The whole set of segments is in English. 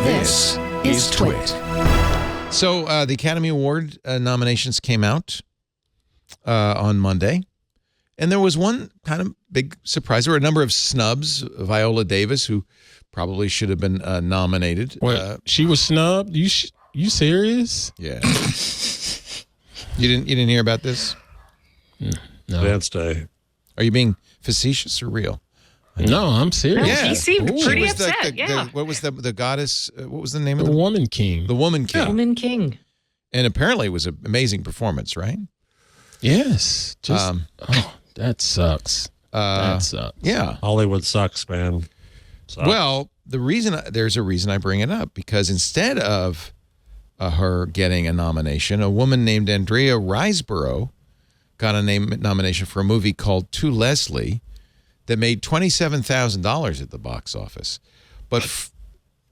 This is TWiT. So the Academy Award nominations came out on Monday, and there was one kind of big surprise. There were a number of snubs. Viola Davis, who probably should have been nominated. What? She was snubbed? You serious? Yeah. You didn't hear about this? No. Wednesday. Are you being facetious or real? No, I'm serious. Yeah. He seemed pretty She was upset. what was the goddess? What was the name of The Woman King. The Woman King. Woman King. And apparently it was an amazing performance, right? Yes. Just that sucks. That sucks. Yeah. Hollywood sucks, man. Sucks. Well, there's a reason I bring it up, because instead of her getting a nomination, a woman named Andrea Riseborough got a nomination for a movie called To Leslie that made $27,000 at the box office. But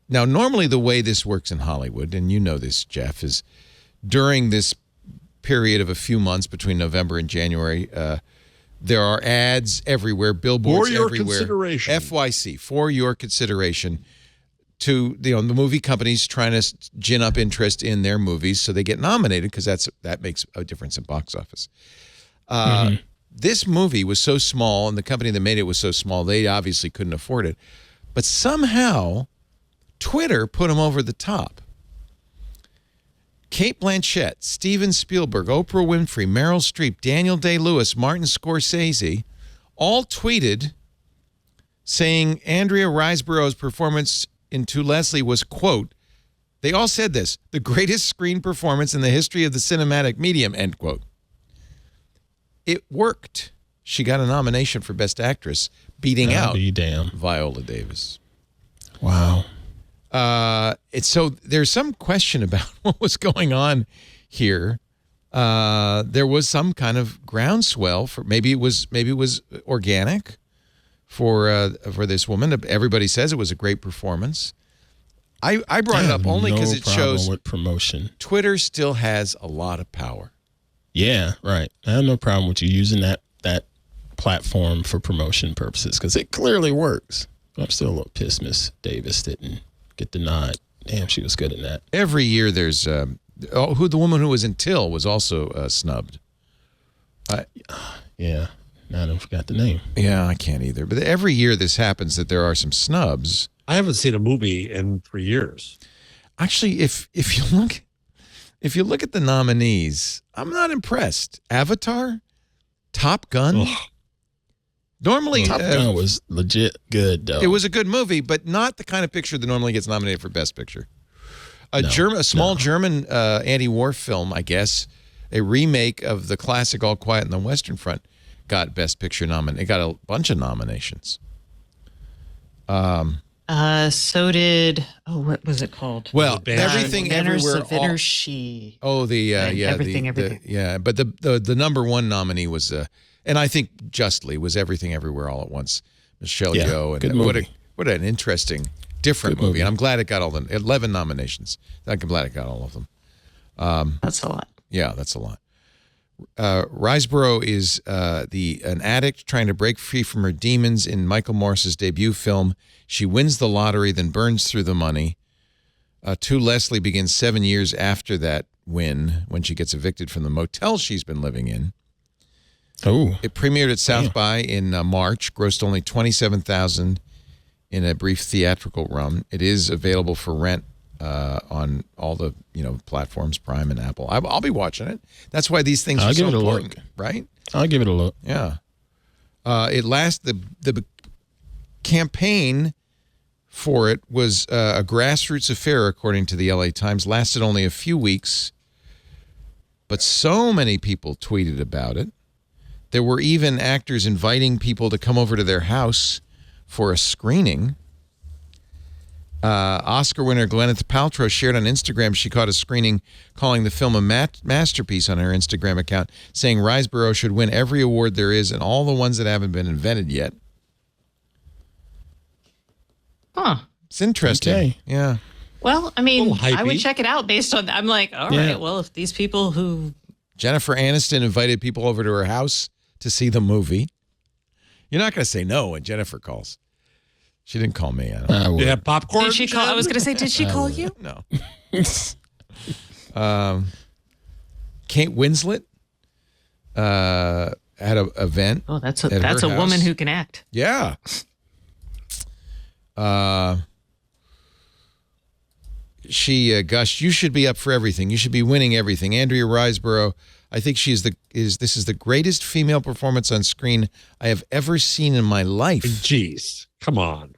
now, normally the way this works in Hollywood, and you know this, Jeff, is during this period of a few months between November and January, there are ads everywhere, billboards everywhere. For your consideration. FYC, for your consideration, to the movie companies trying to gin up interest in their movies so they get nominated, because that makes a difference in box office. This movie was so small, and the company that made it was so small, they obviously couldn't afford it. But somehow, Twitter put them over the top. Cate Blanchett, Steven Spielberg, Oprah Winfrey, Meryl Streep, Daniel Day-Lewis, Martin Scorsese all tweeted saying Andrea Riseborough's performance in To Leslie was, quote, they all said this, the greatest screen performance in the history of the cinematic medium, end quote. It worked. She got a nomination for Best Actress, beating out Viola Davis. Wow. So there's some question about what was going on here. There was some kind of groundswell for maybe it was organic for this woman. Everybody says it was a great performance. I brought it up only because it shows with promotion. Twitter still has a lot of power. Yeah, right. I have no problem with you using that platform for promotion purposes, because it clearly works. I'm still a little pissed Miss Davis didn't get the nod. Damn, she was good in that. Every year there's the woman who was in Till was also snubbed. Yeah, I don't forgot the name. Yeah, I can't either. But every year this happens, that there are some snubs. I haven't seen a movie in 3 years. Actually, if you look at the nominees, I'm not impressed. Avatar, Top Gun. Ugh. Normally, Top Gun was legit good, though. It was a good movie, but not the kind of picture that normally gets nominated for Best Picture. A small German anti-war film, I guess, a remake of the classic All Quiet on the Western Front, got Best Picture nominated. It got a bunch of nominations. So did what was it called? Well, Everything Everywhere. Everything. Yeah, but the number one nominee was, and I think justly, was Everything Everywhere All at Once. Michelle Yeoh, and what an interesting, different movie. And I'm glad it got all the 11 nominations. I'm glad it got all of them. That's a lot. Yeah, that's a lot. Riseborough is an addict trying to break free from her demons in Michael Morris's debut film. She wins the lottery, then burns through the money. To Leslie begins 7 years after that win, when she gets evicted from the motel she's been living in. Oh, it premiered at South by in March, grossed only $27,000 in a brief theatrical run. It is available for rent on all the platforms, Prime and Apple. I'll be watching it. That's why these things are so important, right? I'll give it a look. Yeah. The campaign for it was a grassroots affair, according to the LA Times. Lasted only a few weeks, but so many people tweeted about it. There were even actors inviting people to come over to their house for a screening. Oscar winner Gwyneth Paltrow shared on Instagram she caught a screening, calling the film a masterpiece on her Instagram account, saying Riseborough should win every award there is and all the ones that haven't been invented yet. Huh. It's interesting. Okay. Yeah. Well, I mean, I would check it out based on, I'm like, all right, well, if these people who... Jennifer Aniston invited people over to her house to see the movie. You're not going to say no when Jennifer calls. She didn't call me. Do you have popcorn? Did she call? I was going to say, did she call you? No. Kate Winslet had an event. Oh, that's a woman who can act. Yeah. She gushed, "You should be up for everything. You should be winning everything." Andrea Riseborough, "I think this is the greatest female performance on screen I have ever seen in my life." Jeez, come on.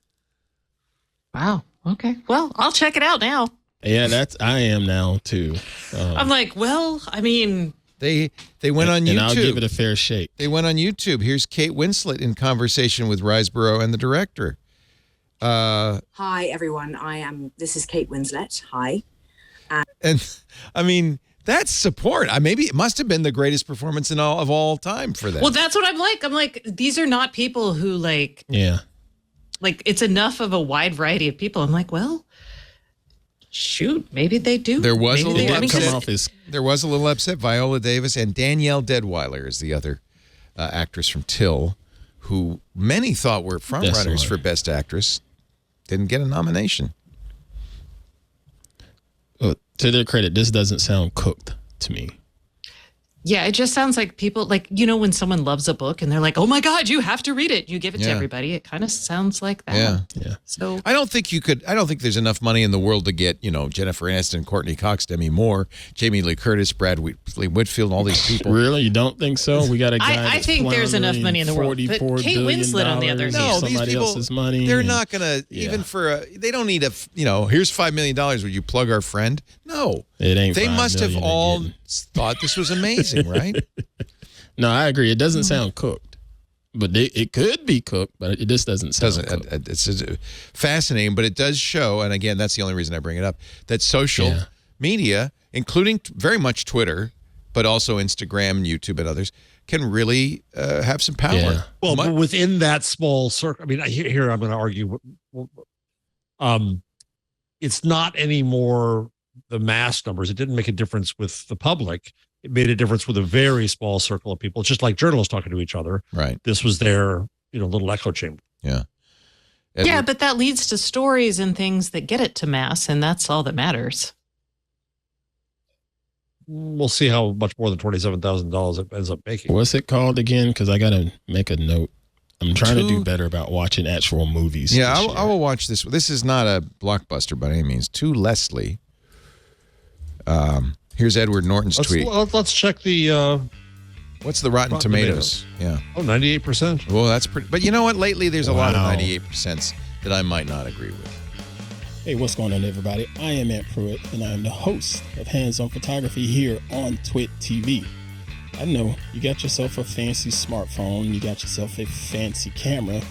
Wow. Okay. Well, I'll check it out now. Yeah, I am now too. I'm like, well, I mean, they went on YouTube. And I'll give it a fair shake. They went on YouTube. Here's Kate Winslet in conversation with Riseborough and the director. Hi, everyone. This is Kate Winslet. Hi. And I mean, that's support. Maybe it must have been the greatest performance of all time for them. Well, that's what I'm like. I'm like, these are not people who like, it's enough of a wide variety of people. I'm like, well, shoot, maybe they do. There was maybe a little upset. There was a little upset. Viola Davis and Danielle Deadwyler is the other actress from Till, who many thought were frontrunners for Best Actress. Didn't get a nomination. Well, to their credit, this doesn't sound cooked to me. Yeah, it just sounds like people, like, when someone loves a book and they're like, oh my God, you have to read it. You give it to everybody. It kind of sounds like that. Yeah. So I don't think there's enough money in the world to get, Jennifer Aniston, Courtney Cox, Demi Moore, Jamie Lee Curtis, Brad Whitfield, all these people. Really? You don't think so? We got a guy I think there's enough money in the world. But Kate Winslet, on the other hand. No, these people, else's money. They're not going to, even for they don't need here's $5 million. Would you plug our friend? No. It ain't. They must have all thought this was amazing, right? No, I agree. It doesn't sound cooked, but it could be cooked, but it just doesn't sound cooked. It's fascinating, but it does show, and again, that's the only reason I bring it up, that social media, including very much Twitter, but also Instagram and YouTube and others, can really have some power. Yeah. Well, but within that small circle, I mean, here I'm going to argue, it's not anymore the mass numbers. It didn't make a difference with the public. It made a difference with a very small circle of people. It's just like journalists talking to each other. Right. This was their, little echo chamber. Yeah. Yeah, but that leads to stories and things that get it to mass, and that's all that matters. We'll see how much more than $27,000 it ends up making. What's it called again? Because I got to make a note. I'm trying to do better about watching actual movies. Yeah, I will watch this. This is not a blockbuster by any means. To Leslie. Here's Edward Norton's tweet. Let's check the... What's the Rotten Tomatoes? Yeah. Oh, 98%. Well, that's pretty... But you know what? Lately, there's a lot of 98% that I might not agree with. Hey, what's going on, everybody? I am Pruitt, and I am the host of Hands On Photography here on TWiT TV. I know you got yourself a fancy smartphone, you got yourself a fancy camera,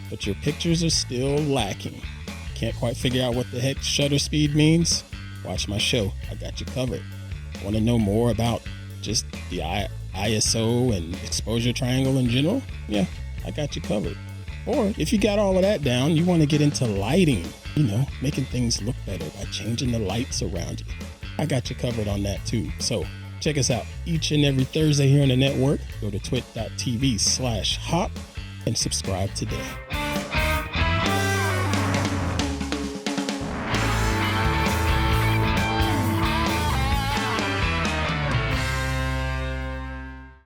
but your pictures are still lacking. Can't quite figure out what the heck shutter speed means? Watch my show. I got you covered. Want to know more about just the ISO and exposure triangle in general? Yeah, I got you covered. Or if you got all of that down, you want to get into lighting, making things look better by changing the lights around you. I got you covered on that too. So check us out each and every Thursday here on the network. Go to twit.tv/hop and subscribe today.